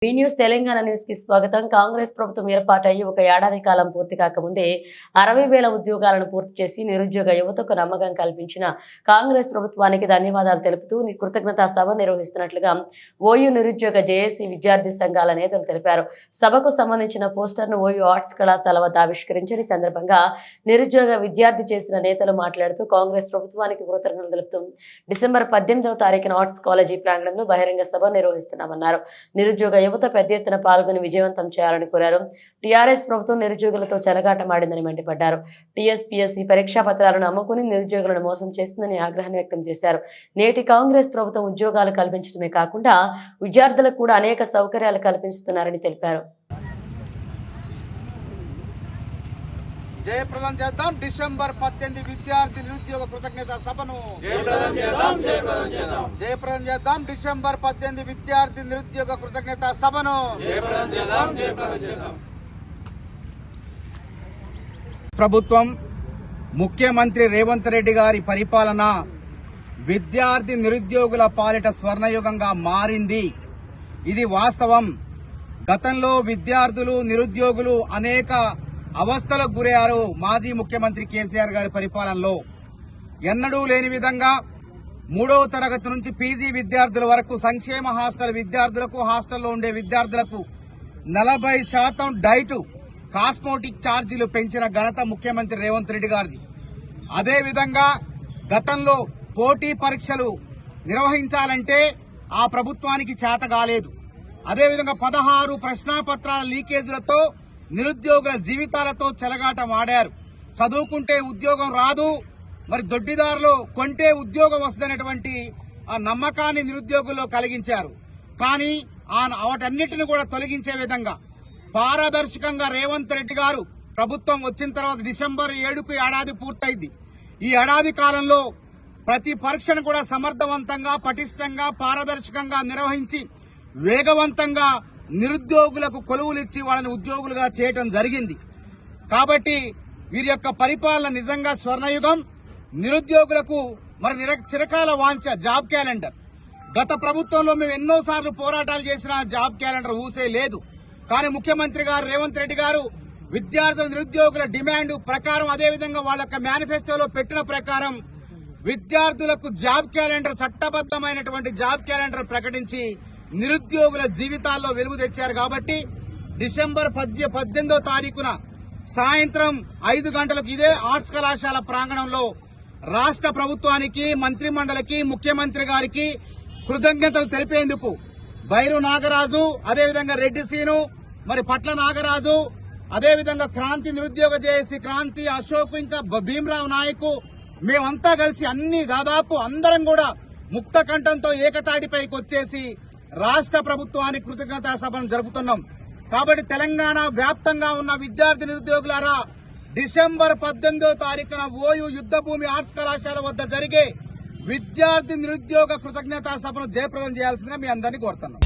Be news Telangana news కి స్వాగతం. కాంగ్రెస్ ప్రభుత్వం ఏర్పాటయ్యి ఒక ఏడాది కాలం పూర్తి కాకముందే 60,000 ఉద్యోగాలను పూర్తి చేసి నిరుద్యోగ యువతకు నమ్మకం కల్పించిన కాంగ్రెస్ ప్రభుత్వానికి ధన్యవాదాలు తెలుపుతూ కృతజ్ఞతా సభ నిర్వహిస్తున్నట్లుగా ఓయూ నిరుద్యోగ జేఏసీ విద్యార్థి సంఘాల నేతలు తెలిపారు. సభకు సంబంధించిన పోస్టర్ను ఓయూ ఆర్ట్స్ కళాశాల వద్ద ఆవిష్కరించిన సందర్భంగా నిరుద్యోగ విద్యార్థి చేసిన నేతలు మాట్లాడుతూ కాంగ్రెస్ ప్రభుత్వానికి కృతజ్ఞతలు తెలుపుతూ డిసెంబర్ 18వ తారీఖున ఆర్ట్స్ కాలేజీ ప్రాంగణంలో బహిరంగ సభ నిర్వహిస్తున్నామన్నారు. నిరుద్యోగ యువత పెద్ద ఎత్తున పాల్గొని విజయవంతం చేయాలని కోరారు. టీఆర్ఎస్ ప్రభుత్వం నిరుద్యోగులతో చెలగాటమాడిందని మండిపడ్డారు. టీఎస్పీఎస్సీ పరీక్షా పత్రాలను అమ్ముకుని నిరుద్యోగులను మోసం చేస్తుందని ఆగ్రహాన్ని వ్యక్తం చేశారు. నేటి కాంగ్రెస్ ప్రభుత్వం ఉద్యోగాలు కల్పించడమే కాకుండా విద్యార్థులకు కూడా అనేక సౌకర్యాలు కల్పిస్తున్నారని తెలిపారు. జయప్రదం చేద్దాం డిసెంబర్ 18 విద్యార్థి నిరుద్యోగ కృతజ్ఞత సభను జయప్రదం చేద్దాం డిసెంబర్ 18 విద్యార్థి నిరుద్యోగ కృతజ్ఞత సభను ప్రభుత్వం ముఖ్యమంత్రి రేవంత్ రెడ్డి గారి పరిపాలన విద్యార్థి నిరుద్యోగుల పాలిట స్వర్ణయుగంగా మారింది. ఇది వాస్తవం. గతంలో విద్యార్థులు నిరుద్యోగులు అనేక అవస్థలకు గురయ్యారు. మాజీ ముఖ్యమంత్రి కేసీఆర్ గారి పరిపాలనలో ఎన్నడూ లేని విధంగా 3వ తరగతి నుంచి పీజీ విద్యార్థుల వరకు సంక్షేమ హాస్టల్ విద్యార్థులకు హాస్టల్లో ఉండే విద్యార్థులకు 40% డైట్ కాస్మోటిక్ ఛార్జీలు పెంచిన ఘనత ముఖ్యమంత్రి రేవంత్ రెడ్డి గారిది. అదేవిధంగా గతంలో పోటీ పరీక్షలు నిర్వహించాలంటే ఆ ప్రభుత్వానికి చేత కాలేదు. అదేవిధంగా 16 ప్రశ్నాపత్రాల లీకేజీలతో నిరుద్యోగుల జీవితాలతో చెలగాటం ఆడారు. చదువుకుంటే ఉద్యోగం రాదు, మరి దొడ్డిదారులు కొంటే ఉద్యోగం వస్తుందనేటువంటి ఆ నమ్మకాన్ని నిరుద్యోగుల్లో కలిగించారు. కానీ వాటన్నిటిని కూడా తొలగించే విధంగా పారదర్శకంగా రేవంత్ రెడ్డి గారు ప్రభుత్వం వచ్చిన తర్వాత డిసెంబర్ 7కు ఏడాది పూర్తయింది. ఈ ఏడాది కాలంలో ప్రతి పరీక్షను కూడా సమర్థవంతంగా పటిష్టంగా పారదర్శకంగా నిర్వహించి వేగవంతంగా నిరుద్యోగులకు కొలువులిచ్చి వాళ్ళని ఉద్యోగులుగా చేయటం జరిగింది. కాబట్టి వీరి యొక్క పరిపాలన నిజంగా స్వర్ణయుగం. నిరుద్యోగులకు మరి చిరకాల వాంఛ జాబ్ క్యాలెండర్. గత ప్రభుత్వంలో మేము ఎన్నోసార్లు పోరాటాలు చేసిన జాబ్ క్యాలెండర్ ఊసే లేదు. కానీ ముఖ్యమంత్రి గారు రేవంత్ రెడ్డి గారు విద్యార్థుల నిరుద్యోగుల డిమాండ్ ప్రకారం అదేవిధంగా వాళ్ళ యొక్క మేనిఫెస్టోలో పెట్టిన ప్రకారం విద్యార్థులకు జాబ్ క్యాలెండర్ చట్టబద్దమైనటువంటి జాబ్ క్యాలెండర్ ప్రకటించి నిరుద్యోగుల జీవితాల్లో వెలుగు తెచ్చారు. కాబట్టి డిసెంబర్ 18వ తారీఖున సాయంత్రం 5 గంటలకు ఇదే ఆర్ట్స్ కళాశాల ప్రాంగణంలో రాష్ట్ర ప్రభుత్వానికి మంత్రి మండలికి ముఖ్యమంత్రి గారికి కృతజ్ఞతలు తెలిపేందుకు బైరు నాగరాజు అదేవిధంగా రెడ్డి సీను మరి పట్ల నాగరాజు అదేవిధంగా క్రాంతి నిరుద్యోగ జేఏసీ క్రాంతి అశోక్ ఇంకా భీమరావు నాయకు మేమంతా కలిసి దాదాపు అందరం కూడా ముక్త కంఠంతో ఏకతాటిపైకి వచ్చేసి రాష్ట్ర ప్రభుత్వానికి కృతజ్ఞతా సభను జరుపుతున్నాం. కాబట్టి తెలంగాణ వ్యాప్తంగా ఉన్న విద్యార్థి నిరుద్యోగులారా డిసెంబర్ 18వ తారీఖున ఓయూ యుద్ధభూమి ఆర్ట్స్ కళాశాల వద్ద జరిగే విద్యార్థి నిరుద్యోగ కృతజ్ఞతా సభను జయప్రదం చేయాల్సిందిగా మీ అందరినీ కోరుతున్నాం.